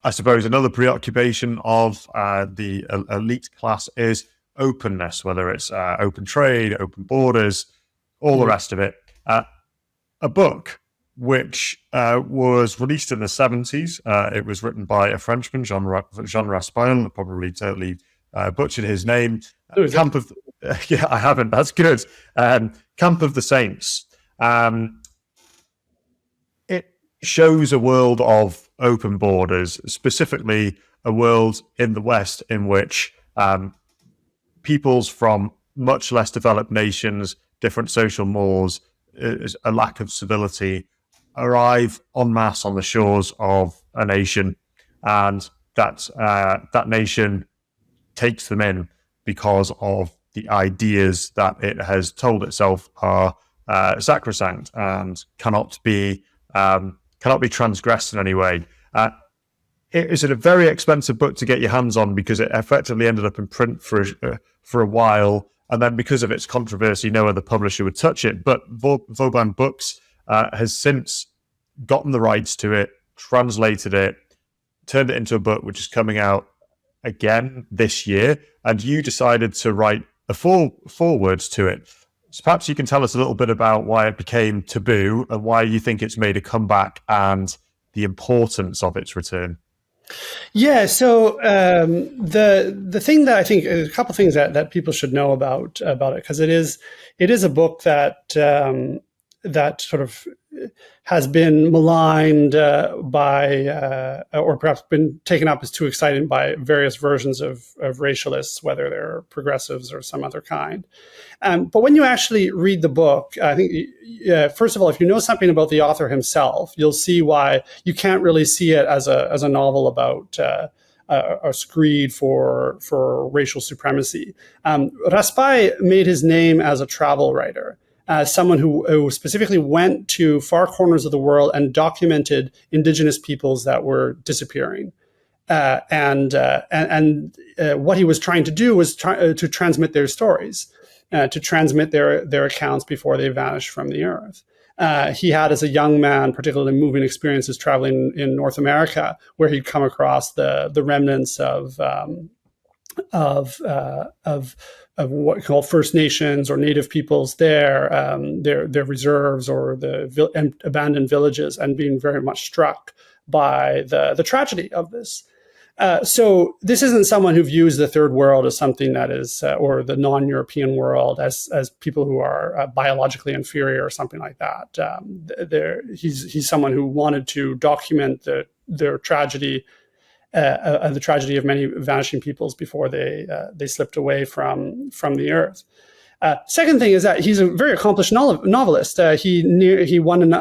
I suppose another preoccupation of the elite class is openness, whether it's open trade, open borders, all the rest of it. A book which was released in the 70s. It was written by a Frenchman, Jean Raspail. I probably totally butchered his name. Camp of... yeah, I haven't. That's good. Camp of the Saints. It shows a world of open borders, specifically a world in the West in which peoples from much less developed nations, different social mores, a lack of civility, arrive en masse on the shores of a nation, and that nation takes them in because of the ideas that it has told itself are sacrosanct and cannot be transgressed in any way. It is a very expensive book to get your hands on because it effectively ended up in print for a while, and then because of its controversy, no other publisher would touch it. But Vauban Books has since gotten the rights to it, translated it, turned it into a book which is coming out again this year, and you decided to write a foreword to it. So perhaps you can tell us a little bit about why it became taboo and why you think it's made a comeback and the importance of its return. Yeah, so the thing that I think, a couple of things that people should know about it, because it is a book that that sort of has been maligned by, or perhaps been taken up as too exciting by various versions of racialists, whether they're progressives or some other kind. But when you actually read the book, I think, first of all, if you know something about the author himself, you'll see why you can't really see it as a novel about a screed for racial supremacy. Raspail made his name as a travel writer. Someone who specifically went to far corners of the world and documented indigenous peoples that were disappearing. And what he was trying to do was to transmit their stories, to transmit their accounts before they vanished from the earth. He had, as a young man, particularly moving experiences traveling in North America, where he'd come across the remnants of what we call First Nations or Native peoples their reserves or the abandoned villages, and being very much struck by the tragedy of this. So this isn't someone who views the third world as something that is, or the non-European world as people who are biologically inferior or something like that. He's someone who wanted to document their tragedy, the tragedy of many vanishing peoples before they slipped away from the earth. Second thing is that he's a very accomplished novelist. He won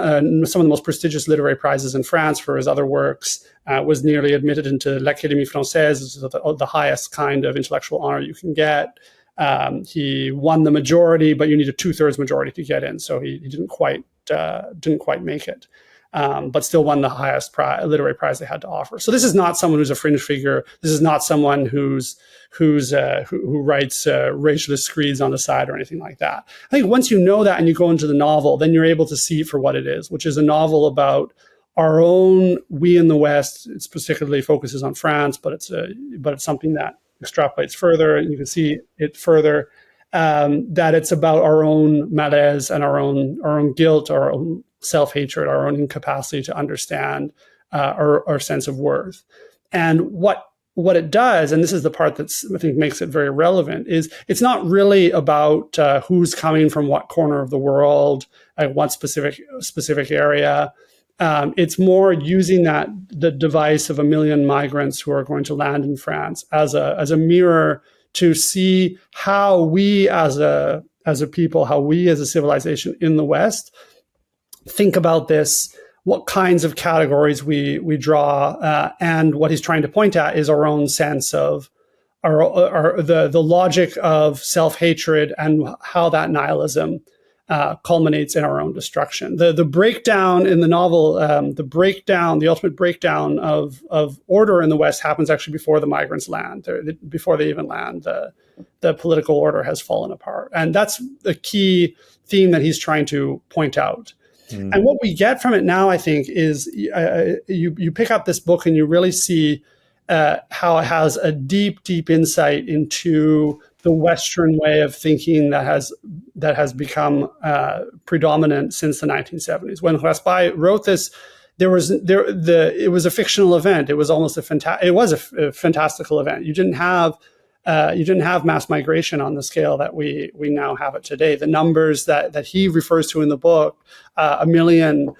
some of the most prestigious literary prizes in France for his other works, was nearly admitted into l'Académie Française, the highest kind of intellectual honor you can get. He won the majority, but you need a 2/3 majority to get in, so he didn't quite make it. But still won the highest literary prize they had to offer. So this is not someone who's a fringe figure. This is not someone who writes racialist screeds on the side or anything like that. I think once you know that and you go into the novel, then you're able to see it for what it is, which is a novel about our own, we in the West. It particularly focuses on France, but it's something that extrapolates further, and you can see it further. That it's about our own malaise and our own guilt, our own self-hatred, our own incapacity to understand our sense of worth. And what it does, and this is the part that I think makes it very relevant, is it's not really about who's coming from what corner of the world, what specific area. It's more using the device of 1 million migrants who are going to land in France as a mirror to see how we as a people, how we as a civilization in the West think about this, what kinds of categories we draw, and what he's trying to point at is our own sense of the logic of self-hatred and how that nihilism culminates in our own destruction. The breakdown in the novel, the ultimate breakdown of order in the West happens actually before the migrants land. Before they even land, the political order has fallen apart, and that's the key theme that he's trying to point out. And what we get from it now, I think, is you pick up this book and you really see how it has a deep, deep insight into the Western way of thinking that has become predominant since the 1970s. When Raspail wrote this, it was a fictional event. It was almost a fantastical event. You didn't have mass migration on the scale that we now have it today. The numbers that he refers to in the book, 1 million,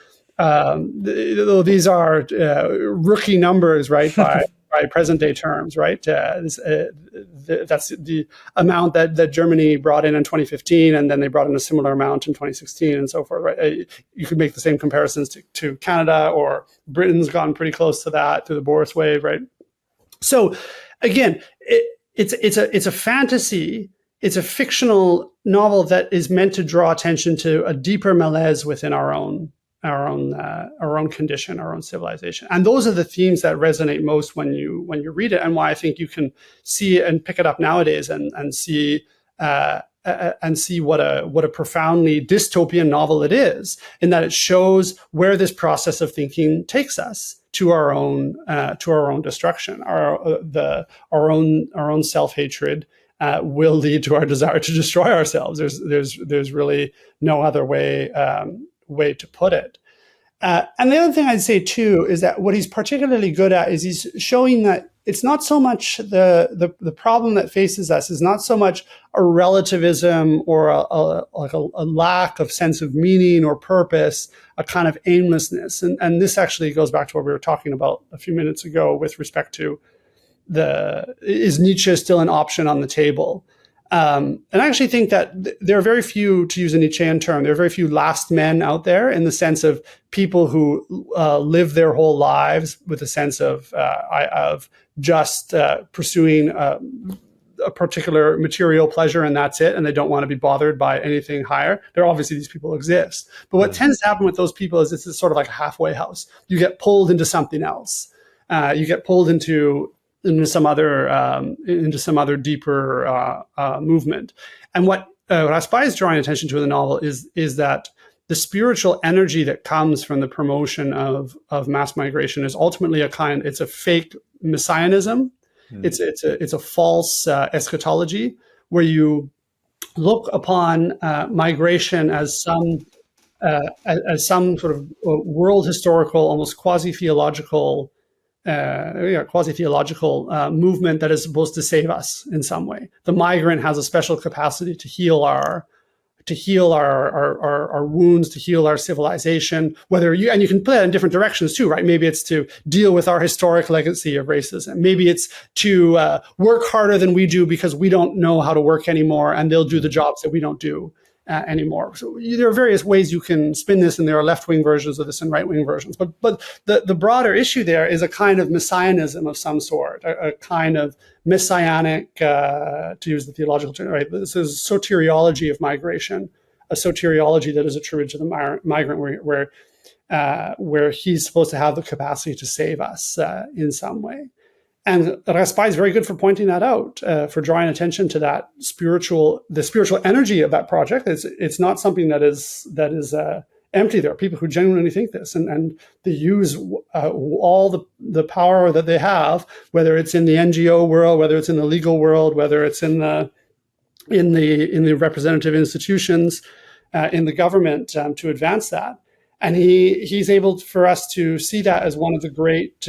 these are rookie numbers, right? By present day terms, right? That's the amount that Germany brought in 2015, and then they brought in a similar amount in 2016 and so forth, right? You could make the same comparisons to Canada, or Britain's gone pretty close to that through the Boris wave, right? So again, it's a fantasy. It's a fictional novel that is meant to draw attention to a deeper malaise within our own condition, our own civilization. And those are the themes that resonate most when you read it, and why I think you can see and pick it up nowadays and see what a profoundly dystopian novel it is, in that it shows where this process of thinking takes us to our own destruction. Our own self-hatred will lead to our desire to destroy ourselves. There's really no other way to put it. And the other thing I'd say too is that what he's particularly good at is he's showing that it's not so much the problem that faces us is not so much a relativism or a lack of sense of meaning or purpose, a kind of aimlessness. And this actually goes back to what we were talking about a few minutes ago with respect to is Nietzsche still an option on the table? And I actually think that there are very few, to use a Nietzschean term, there are very few last men out there, in the sense of people who live their whole lives with a sense of just pursuing a particular material pleasure, and that's it, and they don't want to be bothered by anything higher. Obviously these people exist. But what tends to happen with those people is it's sort of like a halfway house. You get pulled into something else. You get pulled into some other deeper movement. And what Raspail is drawing attention to in the novel is that the spiritual energy that comes from the promotion of mass migration is ultimately it's a fake messianism. It's a false eschatology, where you look upon migration as some sort of world historical, almost quasi-theological movement that is supposed to save us in some way. The migrant has a special capacity to heal our wounds, to heal our civilization. And you can put that in different directions too, right? Maybe it's to deal with our historic legacy of racism. Maybe it's to work harder than we do because we don't know how to work anymore, and they'll do the jobs that we don't do anymore. So there are various ways you can spin this, and there are left-wing versions of this and right-wing versions. But the broader issue there is a kind of messianism of some sort, a kind of messianic, to use the theological term, right? This is soteriology of migration, a soteriology that is attributed to the migrant, where he's supposed to have the capacity to save us in some way. And Raspail is very good for pointing that out, for drawing attention to the spiritual energy of that project. It's not something that is empty. There are people who genuinely think this, and they use all the power that they have, whether it's in the NGO world, whether it's in the legal world, whether it's in the representative institutions, in the government, to advance that. And he's able for us to see that as one of the great.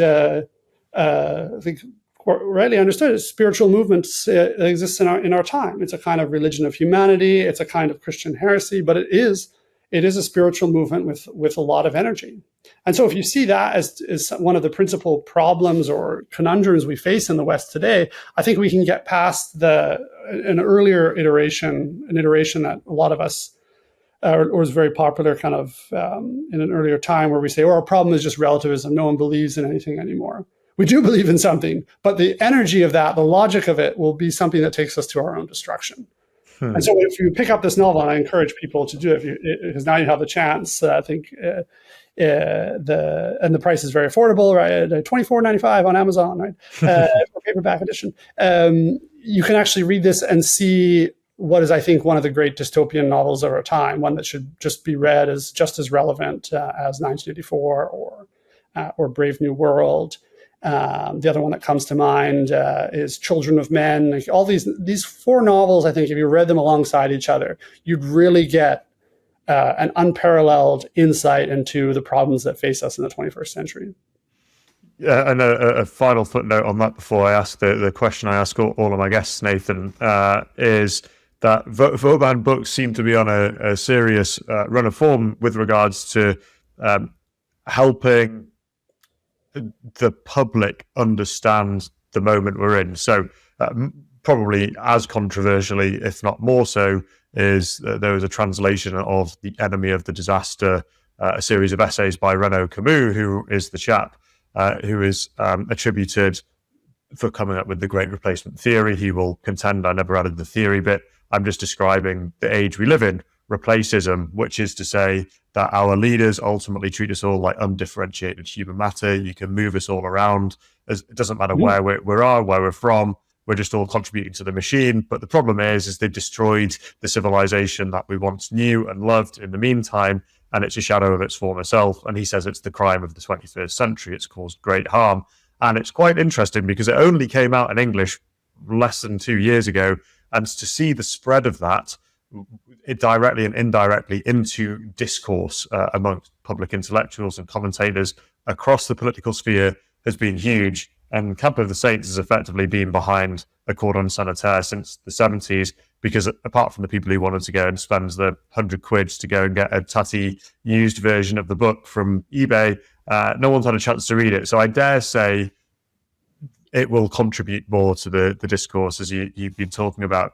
I think rightly understood, spiritual movements that exist in our time. It's a kind of religion of humanity. It's a kind of Christian heresy, but it is a spiritual movement with a lot of energy. And so if you see that as one of the principal problems or conundrums we face in the West today, I think we can get past an earlier iteration, that a lot of us, or was very popular kind of in an earlier time, where we say, our problem is just relativism. No one believes in anything anymore. We do believe in something, but the energy of that, the logic of it, will be something that takes us to our own destruction. And so if you pick up this novel, and I encourage people to do it, because now you have the chance, I think, the price is very affordable, right? $24.95 on Amazon, right? For paperback edition. You can actually read this and see what is, I think, one of the great dystopian novels of our time, one that should just be read as just as relevant as 1984 or Brave New World. The other one that comes to mind is Children of Men. Like, all these four novels, I think, if you read them alongside each other, you'd really get an unparalleled insight into the problems that face us in the 21st century. Yeah, and a final footnote on that before I ask the question I ask all of my guests, Nathan, is that Vauban books seem to be on a serious run of form with regards to helping the public understand the moment we're in. So probably as controversially, if not more so, is there was a translation of The Enemy of the Disaster, a series of essays by Renaud Camus, who is the chap who is attributed for coming up with the Great Replacement Theory. He will contend I never added the theory bit. I'm just describing the age we live in, replacism, which is to say that our leaders ultimately treat us all like undifferentiated human matter. You can move us all around. It doesn't matter where we are, where we're from. We're just all contributing to the machine. But the problem is they've destroyed the civilization that we once knew and loved in the meantime, and it's a shadow of its former self. And he says it's the crime of the 21st century. It's caused great harm. And it's quite interesting because it only came out in English less than 2 years ago. And to see the spread of that, it directly and indirectly into discourse amongst public intellectuals and commentators across the political sphere has been huge. And Camp of the Saints has effectively been behind a cordon sanitaire since the 70s, because apart from the people who wanted to go and spend the £100 to go and get a tatty used version of the book from eBay, no one's had a chance to read it. So I dare say it will contribute more to the discourse, as you've been talking about.